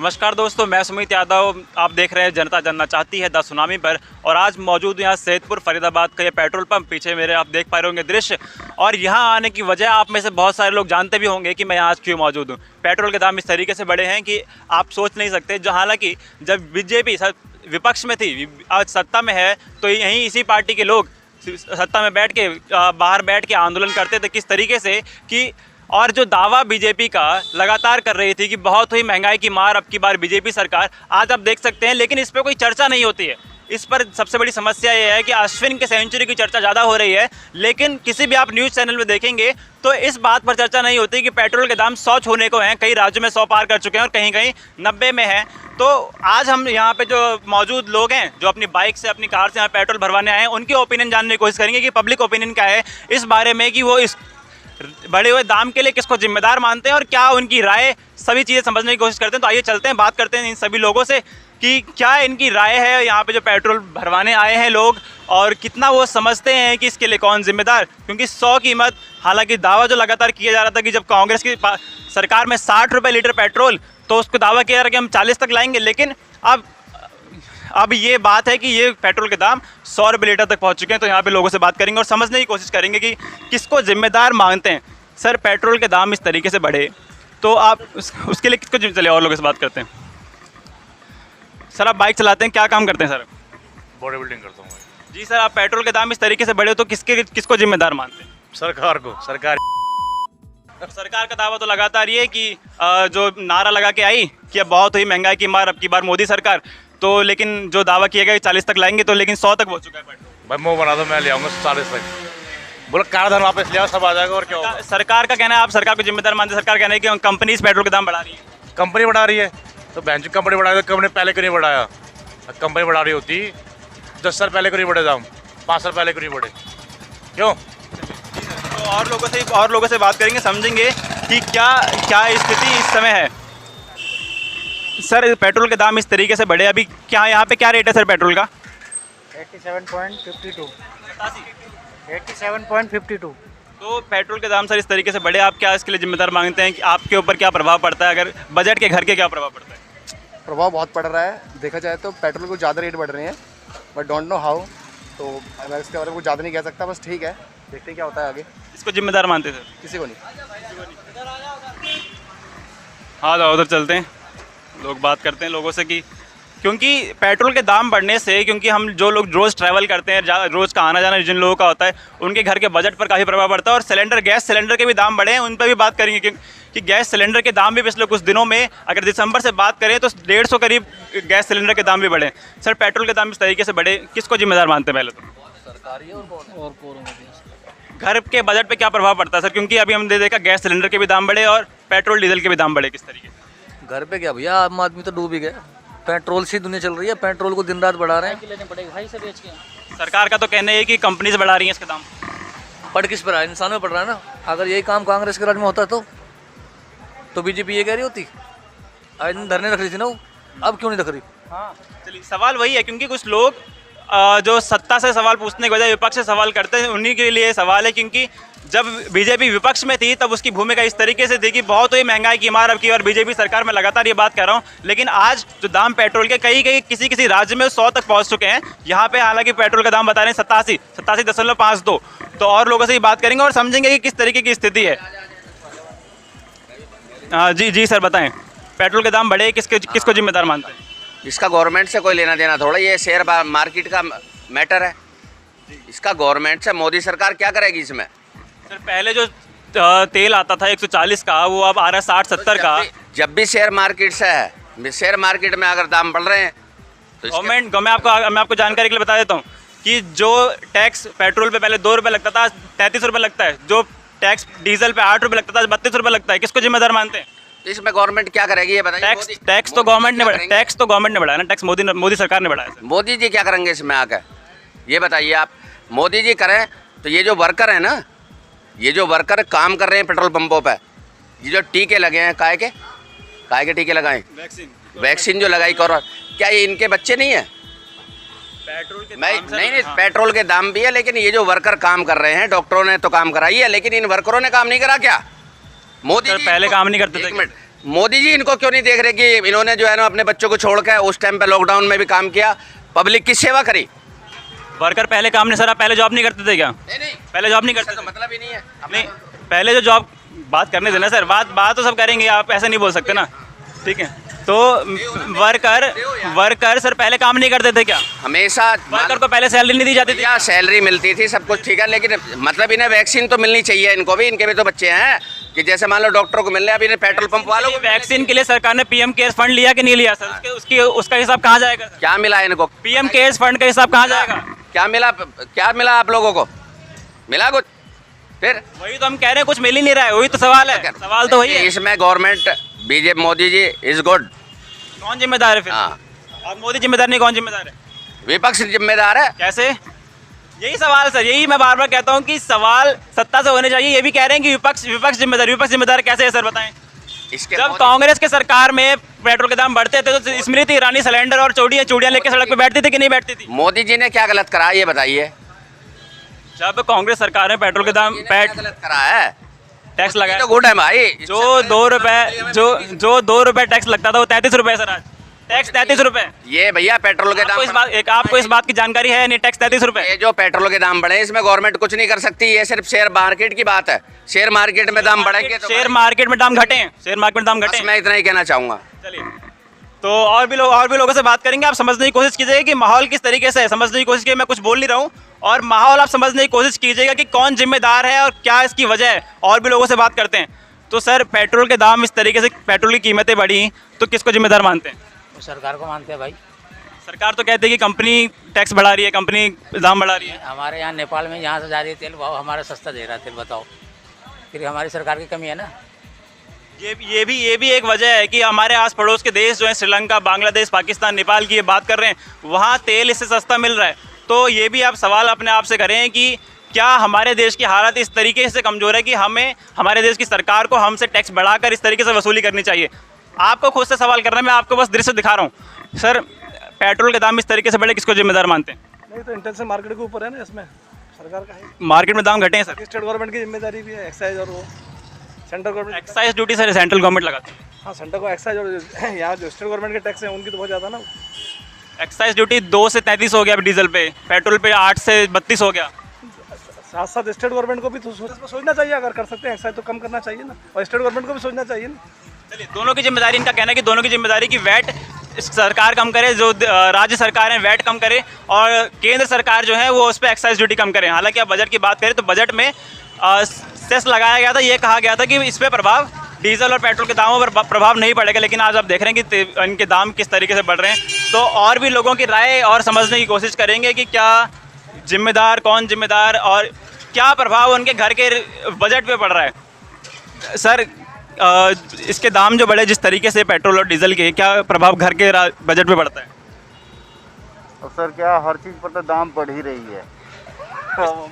नमस्कार दोस्तों, मैं सुमित यादव। आप देख रहे हैं जनता जानना चाहती है द सुनामी पर। और आज मौजूद यहाँ सैदपुर फरीदाबाद का ये पेट्रोल पंप, पीछे मेरे आप देख पा रहे होंगे दृश्य। और यहाँ आने की वजह आप में से बहुत सारे लोग जानते भी होंगे कि मैं आज क्यों मौजूद हूँ। पेट्रोल के दाम इस तरीके से बढ़े हैं कि आप सोच नहीं सकते। जो हालांकि जब बीजेपी विपक्ष में थी, आज सत्ता में है, तो यहीं इसी पार्टी के लोग सत्ता में बैठ के बाहर बैठ के आंदोलन करते थे किस तरीके से कि, और जो दावा बीजेपी का लगातार कर रही थी कि बहुत हुई महंगाई की मार अब की बार बीजेपी सरकार, आज आप देख सकते हैं। लेकिन इस पर कोई चर्चा नहीं होती है। इस पर सबसे बड़ी समस्या ये है कि अश्विन के सेंचुरी की चर्चा ज़्यादा हो रही है, लेकिन किसी भी आप न्यूज़ चैनल में देखेंगे तो इस बात पर चर्चा नहीं होती कि पेट्रोल के दाम 100 छूने को हैं। कई राज्यों में 100 पार कर चुके हैं और कहीं कहीं 90 में हैं। तो आज हम यहाँ पे जो मौजूद लोग हैं, जो अपनी बाइक से अपनी कार से यहाँ पेट्रोल भरवाने आए हैं, उनकी ओपिनियन जानने की कोशिश करेंगे कि पब्लिक ओपिनियन क्या है इस बारे में, कि वो इस बढ़े हुए दाम के लिए किसको जिम्मेदार मानते हैं और क्या उनकी राय, सभी चीज़ें समझने की कोशिश करते हैं। तो आइए चलते हैं, बात करते हैं इन सभी लोगों से कि क्या इनकी राय है यहाँ पे जो पेट्रोल भरवाने आए हैं लोग, और कितना वो समझते हैं कि इसके लिए कौन जिम्मेदार। क्योंकि 100 कीमत, हालांकि दावा जो लगातार किया जा रहा था कि जब कांग्रेस की सरकार में 60 रुपये लीटर पेट्रोल, तो उसको दावा किया जा रहा कि हम 40 तक लाएंगे। लेकिन अब ये बात है कि ये पेट्रोल के दाम 100 रुपये लीटर तक पहुंच चुके हैं। तो यहाँ पे लोगों से बात करेंगे और समझने की कोशिश करेंगे कि किसको जिम्मेदार मानते हैं। सर, पेट्रोल के दाम इस तरीके से बढ़े तो आप उसके लिए किसको चलिए और लोगों से बात करते हैं। सर, आप बाइक चलाते हैं, क्या काम करते हैं सर? बॉडी बिल्डिंग करता हूँ जी सर, आप पेट्रोल के दाम इस तरीके से बढ़े तो किसको जिम्मेदार मानते हैं? सरकार को। सरकार का दावा तो लगातार ये कि जो नारा लगा के आई कि अब बहुत हुई महंगाई की मार अब की बार मोदी सरकार, तो लेकिन जो दावा किया गया 40 तक लाएंगे, तो लेकिन 100 तक हो चुका है पेट्रोल। भाई मुँह बना दो, मैं ले आऊँगा 40 तक। बोला काराधान वापस ले आओ, सब आ जाएगा। और क्या होगा? सरकार का कहना है, आप सरकार को जिम्मेदार मानते हैं। सरकार कहना है कि कंपनी इस पेट्रोल के दाम बढ़ा रही है। कंपनी बढ़ा रही है तो बैंक कंपनी बढ़ा रही है, तो कंपनी पहले क्यों नहीं बढ़ाया? कंपनी बढ़ा रही होती 10 साल पहले क्यों नहीं बढ़े दाम, 5 साल पहले क्यों नहीं बढ़े, क्यों? तो और लोगों से बात करेंगे, समझेंगे कि क्या स्थिति इस समय है। सर, पेट्रोल के दाम इस तरीके से बढ़े, अभी क्या यहाँ पे क्या रेट है सर पेट्रोल का? 87.52। 87.52। तो पेट्रोल के दाम सर इस तरीके से बढ़े, आप क्या इसके लिए जिम्मेदार मांगते हैं? कि आपके ऊपर क्या प्रभाव पड़ता है, अगर बजट के घर के क्या प्रभाव पड़ता है? प्रभाव बहुत पड़ रहा है। देखा जाए तो पेट्रोल को ज़्यादा रेट बढ़ रहे हैं, बट डोंट नो हाउ। तो मैं इसके बारे में कुछ ज़्यादा नहीं कह सकता, बस ठीक है, देखते हैं क्या होता है आगे। इसको जिम्मेदार मानते सर? किसी को नहीं। हाँ, तो उधर चलते हैं, लोग बात करते हैं लोगों से कि क्योंकि पेट्रोल के दाम बढ़ने से, क्योंकि हम जो लोग रोज़ ट्रैवल करते हैं, रोज़ का आना जाना जिन लोगों का होता है, उनके घर के बजट पर काफ़ी प्रभाव पड़ता है। और गैस सिलेंडर के भी दाम बढ़े हैं, उन पर भी बात करेंगे कि गैस सिलेंडर के दाम भी पिछले कुछ दिनों में, अगर दिसंबर से बात करें तो 150 करीब गैस सिलेंडर के दाम भी बढ़े। सर, पेट्रोल के दाम इस तरीके से बढ़े, किसको जिम्मेदार मानते हैं? पहले तो सरकारी और कौन घर के बजट पे क्या प्रभाव पड़ता है सर? क्योंकि अभी हमने देखा गैस सिलेंडर के भी दाम बढ़े और पेट्रोल डीजल के भी दाम बढ़े, किस तरीके से? घर पे क्या भैया, आम आदमी तो डूब ही गया। पेट्रोल से दुनिया चल रही है, पेट्रोल को दिन रात बढ़ा रहे हैं। सरकार का तो कहना है कि कंपनीज बढ़ा रही हैं इसके दाम। पड़ किस पर रहा है? इंसान में पड़ रहा है ना। अगर यही काम कांग्रेस के राज में होता तो बीजेपी ये कह रही होती, आज दिन धरने रख रही थी ना वो, अब क्यों नहीं रख रही? हाँ, चलिए, सवाल वही है क्योंकि कुछ लोग जो सत्ता से सवाल पूछने के बजाय विपक्ष से सवाल करते हैं, उन्हीं के लिए सवाल है। क्योंकि जब बीजेपी विपक्ष में थी तब उसकी भूमिका इस तरीके से थी कि बहुत ही महंगाई की मार अब की, और बीजेपी सरकार में लगातार ये बात कर रहा हूँ। लेकिन आज जो दाम पेट्रोल के कई किसी राज्य में 100 तक पहुँच चुके हैं। यहाँ पे हालांकि पेट्रोल का दाम बता रहे हैं 87.52। तो और लोगों से ही बात करेंगे और समझेंगे कि किस तरीके की स्थिति है। जी सर, बताएं, पेट्रोल के दाम बढ़े, किसको जिम्मेदार मानते हैं? इसका गवर्नमेंट से कोई लेना देना थोड़ा, ये शेयर मार्केट का मैटर है। इसका गवर्नमेंट से मोदी सरकार क्या करेगी इसमें? सर, पहले जो तेल आता था 140 का, वो अब आ रहा है 60-70 का। जब भी शेयर मार्केट से है, शेयर मार्केट में अगर दाम बढ़ रहे हैं तो मैं आपको जानकारी के लिए बता देता हूँ कि जो टैक्स पेट्रोल पे पहले 2 रुपये लगता था, 33 रुपये लगता है। जो टैक्स डीजल पे 8 रुपये लगता था, 32 रुपये लगता है। किसको जिम्मेदार मानते हैं? इसमें गवर्नमेंट क्या करेगी ये बताइए। टैक्स तो गवर्नमेंट ने बढ़ाया ना, टैक्स मोदी सरकार ने बढ़ाया। मोदी जी क्या करेंगे इसमें आकर, ये बताइए आप। मोदी जी करें तो ये जो वर्कर है ना, ये जो वर्कर काम कर रहे हैं पेट्रोल पंपों पे, ये जो टीके लगे हैं, काहे के टीके लगाए? वैक्सीन जो लगाई कोरोना, क्या ये इनके बच्चे नहीं है? पेट्रोल के नहीं, पेट्रोल के दाम भी है, लेकिन ये जो वर्कर काम कर रहे हैं, डॉक्टरों ने तो काम कराई है, लेकिन इन वर्करों ने काम नहीं करा क्या? मोदी जी पहले काम नहीं करते थे। मोदी जी इनको क्यों नहीं देख रहे कि इन्होंने जो है ना अपने बच्चों को छोड़ कर उस टाइम पे लॉकडाउन में भी काम किया, पब्लिक की सेवा करी। वर्कर पहले काम नहीं, सर आप पहले जॉब नहीं करते थे क्या? नहीं पहले जॉब नहीं करते तो थे? मतलब ही नहीं है। नहीं, पहले जो जॉब, बात करने देना सर, बात तो सब करेंगे, आप ऐसे नहीं बोल सकते ना, ठीक है? तो वर्कर सर पहले काम नहीं करते थे क्या? हमेशा वर्कर को पहले सैलरी नहीं दी जाती थी? या सैलरी मिलती थी, सब कुछ ठीक है, लेकिन मतलब इन्हें वैक्सीन तो मिलनी चाहिए, इनको भी, इनके भी तो बच्चे हैं कि जैसे मान लो डॉक्टरों को मिल रहे हैं, अभी इन्हें पेट्रोल पंप वालों को वैक्सीन के लिए सरकार ने पीएम केयर्स फंड लिया कि नहीं लिया सर? उसका हिसाब कहाँ जाएगा? क्या मिला इनको? पीएम केयर्स फंड का हिसाब कहाँ जाएगा? क्या मिला आप लोगों को? मिला कुछ? फिर वही तो हम कह रहे हैं, कुछ मिल ही नहीं रहा है, वही तो सवाल है, सवाल तो वही है। इसमें government BJP Modi ji is good. कौन जिम्मेदार है फिर? हाँ, और मोदी जिम्मेदार नहीं, कौन जिम्मेदार है? विपक्ष जिम्मेदार है। कैसे? यही सवाल सर, यही मैं बार बार कहता हूँ कि सवाल सत्ता से होने चाहिए। ये भी कह रहे हैं कि विपक्ष जिम्मेदार कैसे है सर, बताएं? इसके जब कांग्रेस के सरकार में पेट्रोल के दाम बढ़ते थे तो स्मृति ईरानी सिलेंडर और चूड़ियां लेके सड़क पे बैठती थी कि नहीं बैठती थी? मोदी जी ने क्या गलत करा ये बताइए। जब कांग्रेस सरकार में पेट्रोल के दाम गलत करा है, टैक्स लगाया तो गुड है भाई। जो 2 रुपए जो 2 रुपए टैक्स लगता था वो 33 रुपए सर, आज टैक्स 33 रुपए। ये भैया पेट्रोल के दाम, आपको इस बात की जानकारी है नहीं? टैक्स 33 रुपए। ये जो पेट्रोल के दाम बढ़े इसमें गवर्नमेंट कुछ नहीं कर सकती, ये सिर्फ शेयर मार्केट की बात है। शेयर मार्केट में दाम बढ़ेंगे तो शेयर मार्केट में दाम घटे, शेयर मार्केट में दाम घटे। मैं इतना ही कहना चाहूंगा। चलिए, तो और भी लोगों से बात करेंगे। आप समझने की कोशिश कीजिएगा कि माहौल किस तरीके से है, समझने की कोशिश कीजिए, मैं कुछ बोल नहीं रहा हूँ, और माहौल आप समझने की कोशिश कीजिएगा कि कौन जिम्मेदार है और क्या इसकी वजह है। और भी लोगों से बात करते हैं। तो सर, पेट्रोल के दाम इस तरीके से, पेट्रोल की कीमतें बढ़ी तो किसको जिम्मेदार मानते हैं? सरकार को मानते हैं भाई। सरकार तो कहती है कि कंपनी टैक्स बढ़ा रही है, कंपनी दाम बढ़ा रही है। हमारे यहाँ नेपाल में यहाँ से जा रही है तेल, भाव हमारा सस्ता दे रहा है तेल, बताओ, फिर हमारी सरकार की कमी है ना। ये भी एक वजह है कि हमारे आस पड़ोस के देश जो है, श्रीलंका, बांग्लादेश, पाकिस्तान, नेपाल की ये बात कर रहे हैं, वहाँ तेल इससे सस्ता मिल रहा है। तो ये भी आप सवाल अपने आप से करें कि क्या हमारे देश की हालत इस तरीके से कमज़ोर है कि हमें, हमारे देश की सरकार को हमसे टैक्स बढ़ाकर इस तरीके से वसूली करनी चाहिए? आपको खुद से सवाल करना है, मैं आपको बस दृश्य दिखा रहा हूँ। सर, पेट्रोल के दाम इस तरीके से बढ़े, किसको जिम्मेदार मानते हैं? नहीं तो इंटेंशन मार्केट के ऊपर है ना, इसमें सरकार का है। मार्केट में दाम घटे हैं सर, स्टेट गवर्नमेंट की जिम्मेदारी भी है, एक्साइज और वो central government. Excise duty sir central government लगाती है। हाँ, सेंटर को एक्साइज, और यहाँ जो स्टेट गवर्नमेंट के टैक्स हैं उनकी तो बहुत ज़्यादा ना। एक्साइज ड्यूटी 2 से 33 हो गया डीजल पे, पेट्रोल पे 8 से 32 हो गया। साथ साथ स्टेट गवर्नमेंट को भी तो सोचना चाहिए, अगर कर सकते हैं एक्साइज तो कम करना चाहिए ना, और स्टेट गवर्नमेंट को भी सोचना चाहिए ना। चलिए, दोनों की जिम्मेदारी, इनका कहना है कि दोनों की जिम्मेदारी की वैट सरकार कम करे, जो राज्य सरकार है वैट कम करे, और केंद्र सरकार जो है वो उस पर एक्साइज ड्यूटी कम करे। हालांकि आप बजट की बात करें तो बजट में सेस लगाया गया था, ये कहा गया था कि इस पर प्रभाव डीजल और पेट्रोल के दामों पर प्रभाव नहीं पड़ेगा, लेकिन आज आप देख रहे हैं कि इनके दाम किस तरीके से बढ़ रहे हैं। तो और भी लोगों की राय और समझने की कोशिश करेंगे कि क्या जिम्मेदार, कौन जिम्मेदार, और क्या प्रभाव उनके घर के बजट पे पड़ रहा है। सर, इसके दाम जो बढ़े जिस तरीके से पेट्रोल और डीजल के, क्या प्रभाव घर के बजट पे पड़ता है? और सर क्या हर चीज़ पर तो दाम बढ़ ही रही है।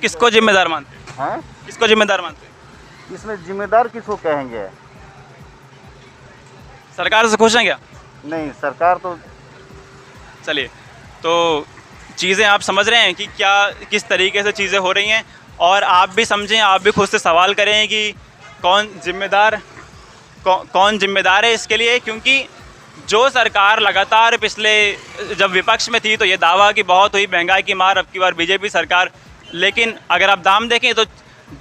किसको जिम्मेदार मानते हैं? हाँ, किसको जिम्मेदार मानते हैं? इसमें जिम्मेदार किसको कहेंगे? सरकार से खुश हैं क्या? नहीं, सरकार तो। चलिए, तो चीज़ें आप समझ रहे हैं कि क्या, किस तरीके से चीज़ें हो रही हैं, और आप भी समझें, आप भी खुद से सवाल करें कि कौन जिम्मेदार है इसके लिए। क्योंकि जो सरकार लगातार पिछले, जब विपक्ष में थी तो ये दावा कि बहुत हुई महंगाई की मार, अब की बार बीजेपी सरकार, लेकिन अगर आप दाम देखें तो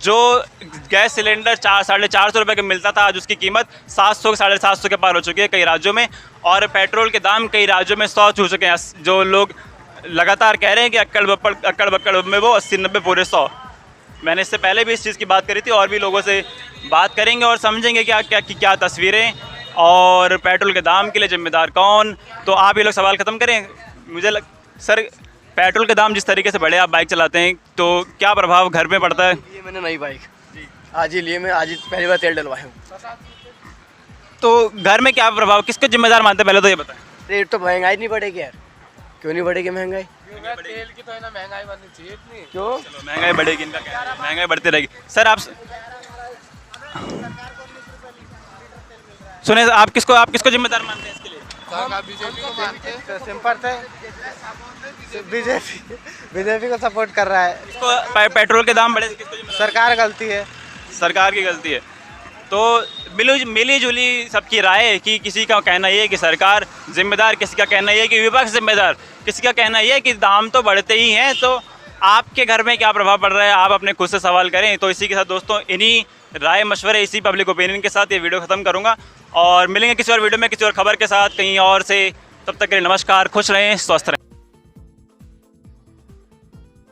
जो गैस सिलेंडर 400-450 रुपये का मिलता था, आज उसकी कीमत 700-750 के पार हो चुकी है कई राज्यों में, और पेट्रोल के दाम कई राज्यों में 100 छू चुके हैं। जो लोग लगातार कह रहे हैं कि अक्कड़ बक्कड़ में वो 80-90 पूरे 100। मैंने इससे पहले भी इस चीज़ की बात करी थी, और भी लोगों से बात करेंगे और समझेंगे क्या तस्वीरें और पेट्रोल के दाम के लिए जिम्मेदार कौन। तो आप ये लोग सवाल ख़त्म करें। सर, पेट्रोल के दाम जिस तरीके से बढ़े, आप बाइक चलाते हैं, तो क्या प्रभाव घर में पड़ता है? ये मैंने नई बाइक आज ही लिए, मैं आज ही पहली बार तेल डलवाया हूँ। तो घर में क्या प्रभाव, किसको जिम्मेदार मानते हैं, पहले तो ये बताएं। रेट तो महंगाई नहीं बढ़ेगी यार, क्यों नहीं बढ़ेगी महंगाई? तेल की तो है ना महंगाई बननी चाहिए इतनी। क्यों? चलो, महंगाई बढ़ेगी, इनका क्या है, महंगाई बढ़ती रहेगी। सर, आप सुने, आप किसको जिम्मेदार मानते हैं इसके लिए? सिंपल है, बीजेपी को सपोर्ट कर रहा है। पेट्रोल के दाम बढ़े, किसको जिम्मेदार? सरकार गलती है। सरकार की गलती है। तो मिली जुली सबकी राय है कि किसी का कहना ये है कि सरकार जिम्मेदार, किसी का कहना ये है कि विपक्ष जिम्मेदार, किसी का कहना ये है कि दाम तो बढ़ते ही हैं। तो आपके घर में क्या प्रभाव पड़ रहा है, आप अपने खुद से सवाल करें। तो इसी के साथ दोस्तों, इन्हीं राय मशवरे, इसी पब्लिक ओपिनियन के साथ ये वीडियो ख़त्म करूँगा और मिलेंगे किसी और वीडियो में किसी और खबर के साथ कहीं और से। तब तक के लिए नमस्कार, खुश रहें, स्वस्थ रहें।